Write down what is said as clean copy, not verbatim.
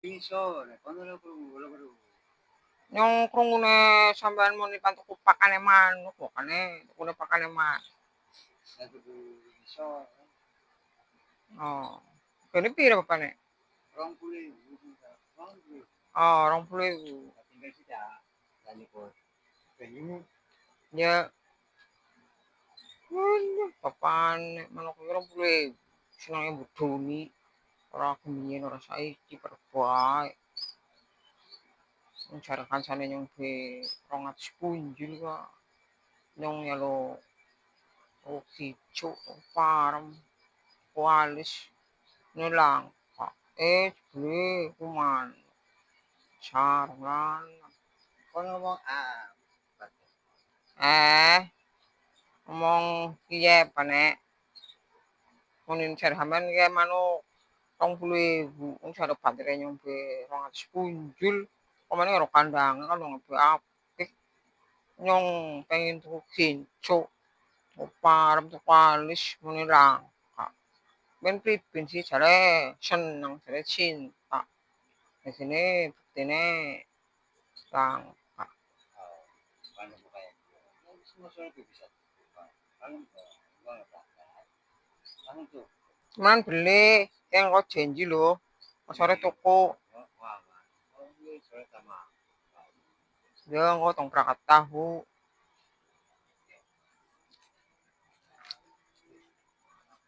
Iso, nek kono lho krungu, lho krungu. Yang krungune sampean muni kan tuku pakane manuk, makane tukune pakane manuk. Nek tuku iso, Oh. Kene piro pakane? 20.000 20.000. Oh, 20.000. Tinggal sidak, lan iku penyu Ya. Waduh, papane manuk iki 20.000. Senenge bodoni. Ora kemien ora saiki perbae. Wong jare kancane nyombe 200 punjul kok. Nyong nyalo kicuk, parem, kualis, nilang. Jebule kuman. Sarung lanang. kono ngomong Ngomong piye panek? Munin jare sampean iki manuk 20.000. Wong jare batire nyombe 200 punjul. Pamane karo kandangan kan wong apik. Nyong pengen tuku kincuk, tuku parem, tuku alis, muni langka. Ben priben sih jare seneng, jare cinta. Di sini buktine langka. Paano po kaya? Sumusunod ko bisa. Paano po? Ano to? Cuman beli yang kau janji lho. Sore tuku. Wah, wah. Oh, sore tama. Ya kau tong berangkat tahu.